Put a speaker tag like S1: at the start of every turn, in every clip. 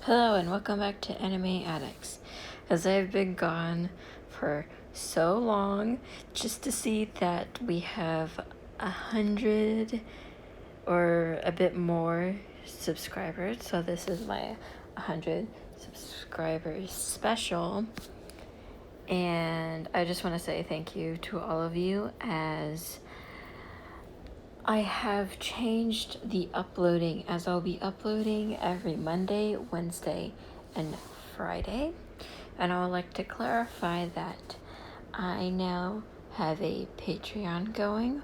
S1: Hello and welcome back to Anime Addicts. As I've been gone for so long, just to see that we have 100 or a bit more subscribers. So this is my 100 subscribers special. And I just want to say thank you to all of you, as I have changed the uploading, as I'll be uploading every Monday, Wednesday, and Friday. And I would like to clarify that I now have a Patreon going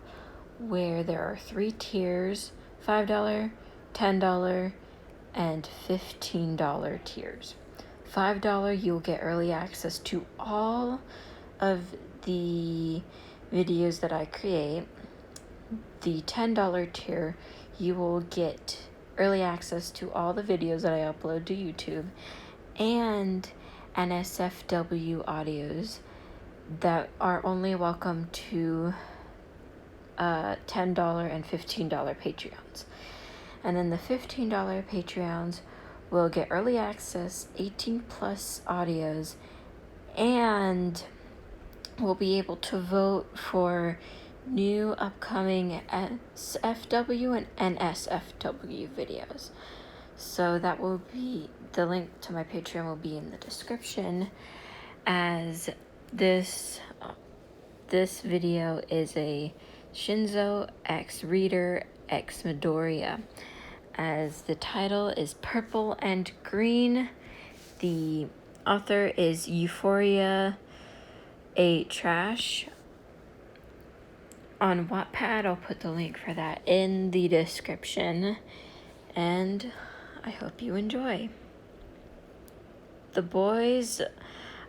S1: where there are 3 tiers: $5, $10, and $15 tiers. $5, you'll get early access to all of the videos that I create. The $10 tier, you will get early access to all the videos that I upload to YouTube and NSFW audios that are only welcome to $10 and $15 Patreons. And then the $15 Patreons will get early access, 18 plus audios, and will be able to vote for new upcoming SFW and NSFW videos. So that will be, the link to my Patreon will be in the description, as this video is a Shinsou X Reader X Midorya, as the title is Purple and Green. The author is Euphoria A Trash. On Wattpad, I'll put the link for that in the description, and I hope you enjoy. The boy's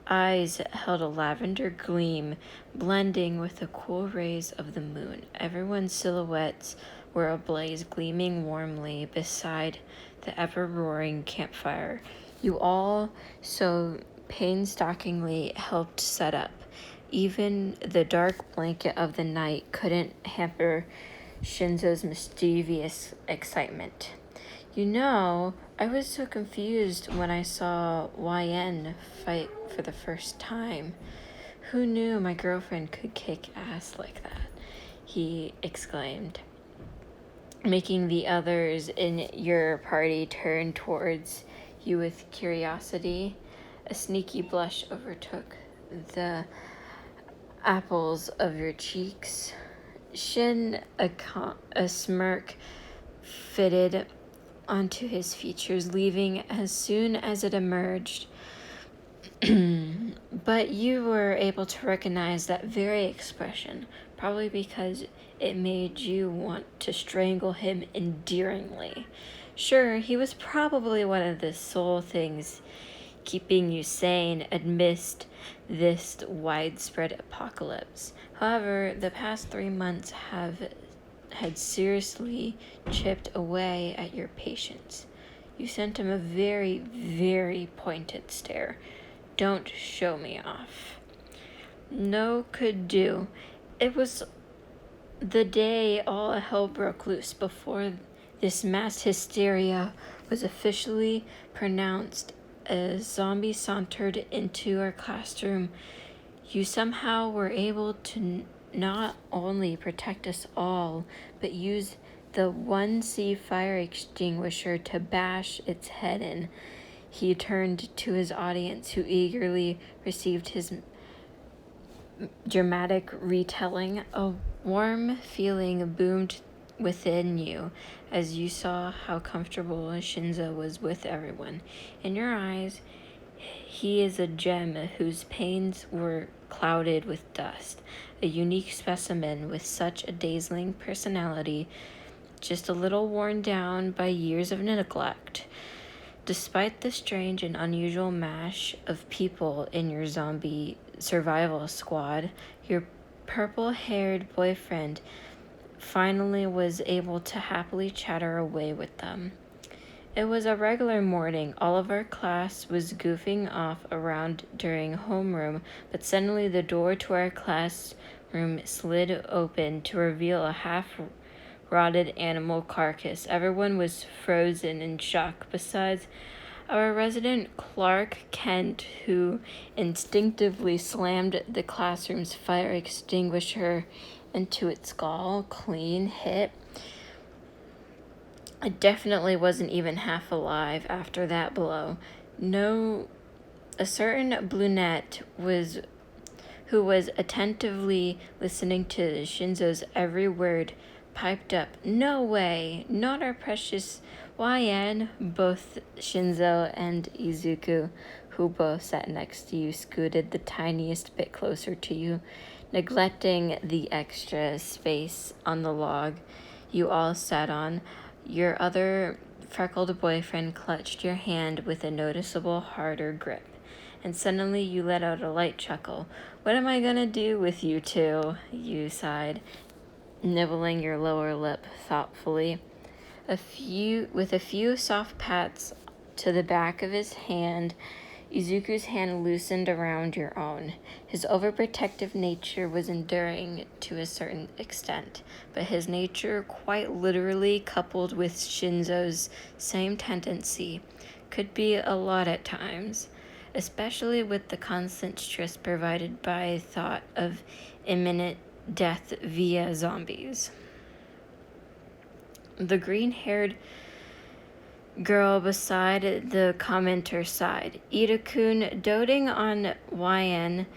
S1: eyes held a lavender gleam, blending with the cool rays of the moon. Everyone's silhouettes were ablaze, gleaming warmly beside the ever-roaring campfire you all so painstakingly helped set up. Even the dark blanket of the night couldn't hamper Shinsou's mischievous excitement. You know, I was so confused when I saw YN fight for the first time. Who knew my girlfriend could kick ass like that? He exclaimed, making the others in your party turn towards you with curiosity. A sneaky blush overtook the apples of your cheeks. A smirk fitted onto his features, leaving as soon as it emerged. But you were able to recognize that very expression, probably because it made you want to strangle him endearingly. Sure, he was probably one of the sole things keeping you sane amidst this widespread apocalypse. However, the past 3 months had seriously chipped away at your patience. You sent him a very, very pointed stare. Don't show me off. No could do. It was the day all hell broke loose, before this mass hysteria was officially pronounced. A zombie sauntered into our classroom. You somehow were able to not only protect us all, but use the 1C fire extinguisher to bash its head in. He turned to his audience, who eagerly received his dramatic retelling. A warm feeling boomed within you as you saw how comfortable Shinsou was with everyone. In your eyes, he is a gem whose panes were clouded with dust, a unique specimen with such a dazzling personality, just a little worn down by years of neglect. Despite the strange and unusual mash of people in your zombie survival squad, your purple-haired boyfriend finally was able to happily chatter away with them. It was a regular morning. All of our class was goofing off around during homeroom, but suddenly the door to our classroom slid open to reveal a half-rotted animal carcass. Everyone was frozen in shock. Besides, Our resident Clark Kent, who instinctively slammed the classroom's fire extinguisher into its skull, clean hit, it definitely wasn't even half alive after that blow. No, a certain brunette who was attentively listening to Shinsou's every word, piped up, "No way, not our precious YN." Both Shinsou and Izuku, who both sat next to you, scooted the tiniest bit closer to you, neglecting the extra space on the log you all sat on. Your other freckled boyfriend clutched your hand with a noticeable harder grip, and suddenly you let out a light chuckle. "What am I gonna do with you two?" you sighed, nibbling your lower lip thoughtfully. With a few soft pats to the back of his hand, Izuku's hand loosened around your own. His overprotective nature was enduring to a certain extent, but his nature, quite literally coupled with Shinsou's same tendency, could be a lot at times, especially with the constant stress provided by thought of imminent death via zombies. The green-haired girl beside the commenter sighed. "Ida-kun, doting on YN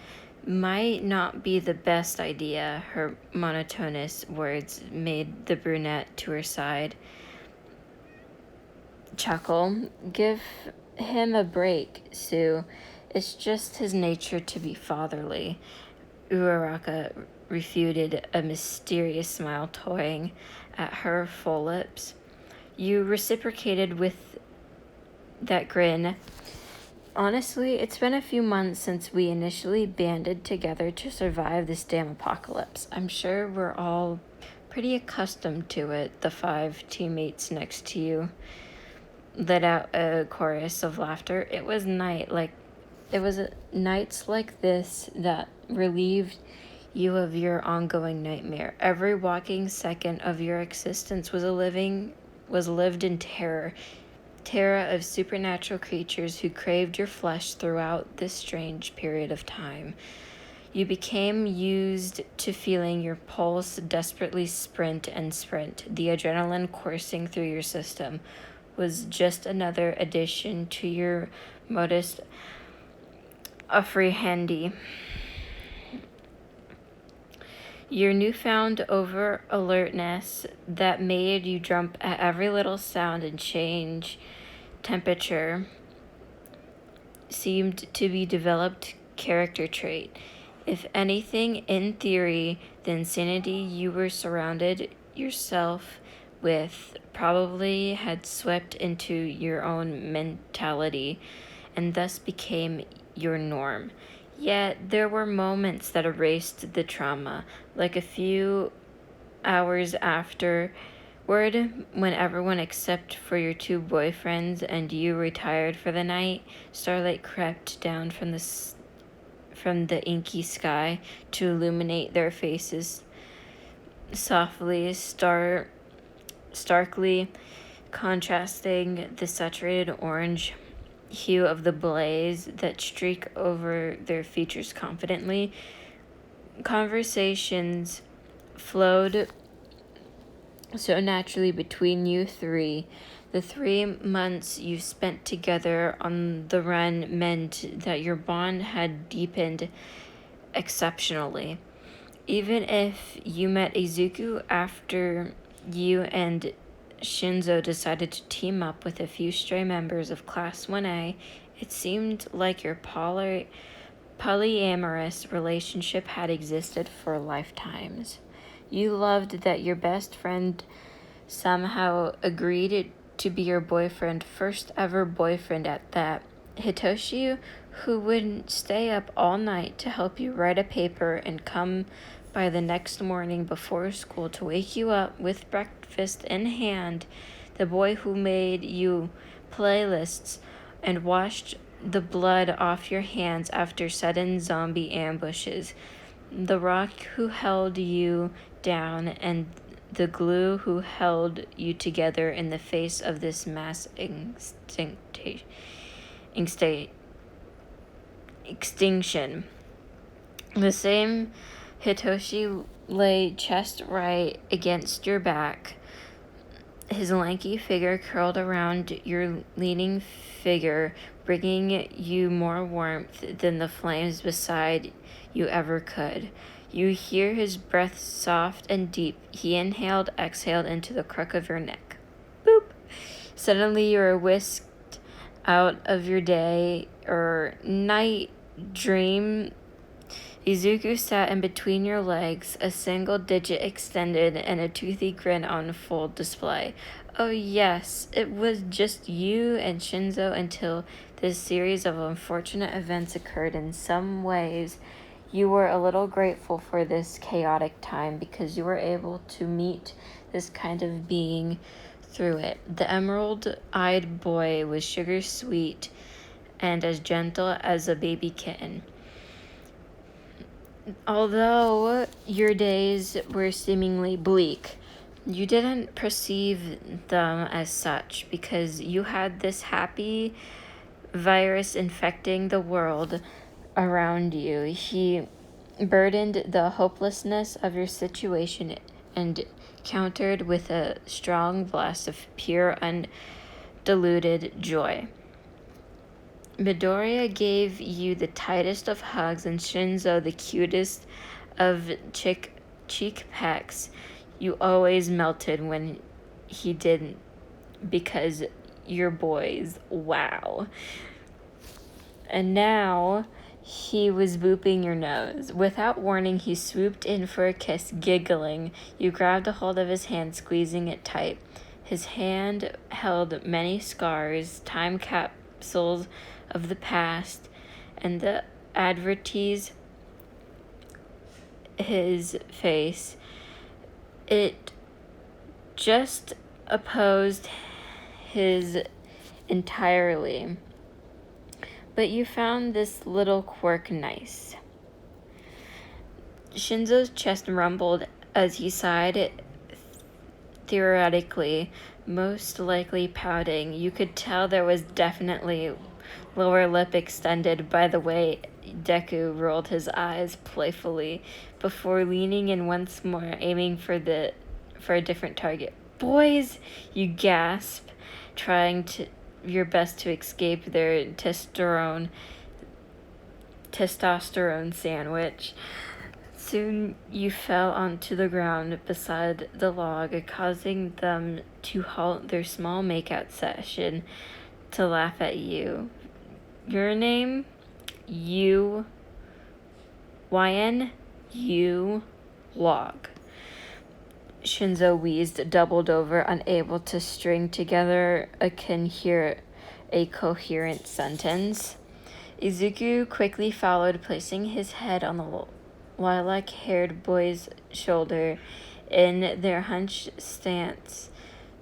S1: might not be the best idea." Her monotonous words made the brunette to her side chuckle. "Give him a break, Sue. It's just his nature to be fatherly." Uraraka refuted, a mysterious smile toying at her full lips. You reciprocated with that grin. "Honestly, it's been a few months since we initially banded together to survive this damn apocalypse. I'm sure we're all pretty accustomed to it." The 5 teammates next to you let out a chorus of laughter. It was nights like this that relieved you of your ongoing nightmare. Every walking second of your existence was lived in terror of supernatural creatures who craved your flesh throughout this strange period of time. You became used to feeling your pulse desperately sprint. The adrenaline coursing through your system was just another addition to your modus operandi. Your newfound over-alertness that made you jump at every little sound and change temperature seemed to be developed character trait. If anything, in theory, the insanity you were surrounded yourself with probably had swept into your own mentality and thus became your norm. Yet there were moments that erased the trauma, like a few hours afterward, when everyone except for your 2 boyfriends and you retired for the night. Starlight crept down from the inky sky to illuminate their faces softly, starkly contrasting the saturated orange hue of the blaze that streak over their features confidently. Conversations flowed so naturally between you 3. The 3 months you spent together on the run meant that your bond had deepened exceptionally. Even if you met Izuku after you and Shinsou decided to team up with a few stray members of Class 1A, it seemed like your polyamorous relationship had existed for lifetimes. You loved that your best friend somehow agreed to be your boyfriend, first ever boyfriend at that. Hitoshi, who would stay up all night to help you write a paper and come by the next morning before school to wake you up with breakfast in hand. The boy who made you playlists and washed the blood off your hands after sudden zombie ambushes. The rock who held you down and the glue who held you together in the face of this mass extinction. The same Hitoshi lay chest right against your back, his lanky figure curled around your leaning figure, bringing you more warmth than the flames beside you ever could. You hear his breath soft and deep. He inhaled, exhaled into the crook of your neck. Boop! Suddenly you are whisked out of your day or night dream. Izuku sat in between your legs, a single digit extended and a toothy grin on full display. Oh yes, it was just you and Shinsou until this series of unfortunate events occurred. In some ways, you were a little grateful for this chaotic time because you were able to meet this kind of being through it. The emerald-eyed boy was sugar sweet and as gentle as a baby kitten. Although your days were seemingly bleak, you didn't perceive them as such because you had this happy virus infecting the world around you. He burdened the hopelessness of your situation and countered with a strong blast of pure, undiluted joy. Midorya gave you the tightest of hugs and Shinsou the cutest of cheek pecks. You always melted when he didn't because you're boys. Wow. And now he was booping your nose. Without warning, he swooped in for a kiss, giggling. You grabbed a hold of his hand, squeezing it tight. His hand held many scars, time capsules of the past, and the advertise his face. It just opposed his entirely. But you found this little quirk nice. Shinsou's chest rumbled as he sighed, theoretically, most likely pouting. You could tell there was definitely lower lip extended by the way Deku rolled his eyes playfully before leaning in once more, aiming for a different target. Boys, you gasp, trying your best to escape their testosterone sandwich. Soon you fell onto the ground beside the log, causing them to halt their small makeout session to laugh at you. Your name? YN? You log. Shinsou wheezed, doubled over, unable to string together a coherent sentence. Izuku quickly followed, placing his head on the lilac-haired boy's shoulder. In their hunched stance,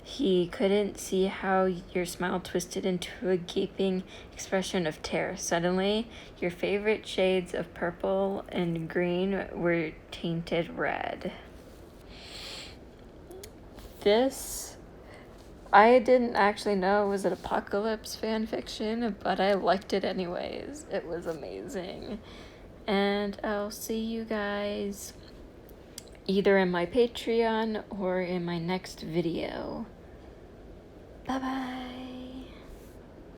S1: he couldn't see how your smile twisted into a gaping expression of terror. Suddenly, your favorite shades of purple and green were tainted red. This, I didn't actually know it was an Apocalypse fan fiction, but I liked it anyways. It was amazing. And I'll see you guys either in my Patreon or in my next video. Bye-bye.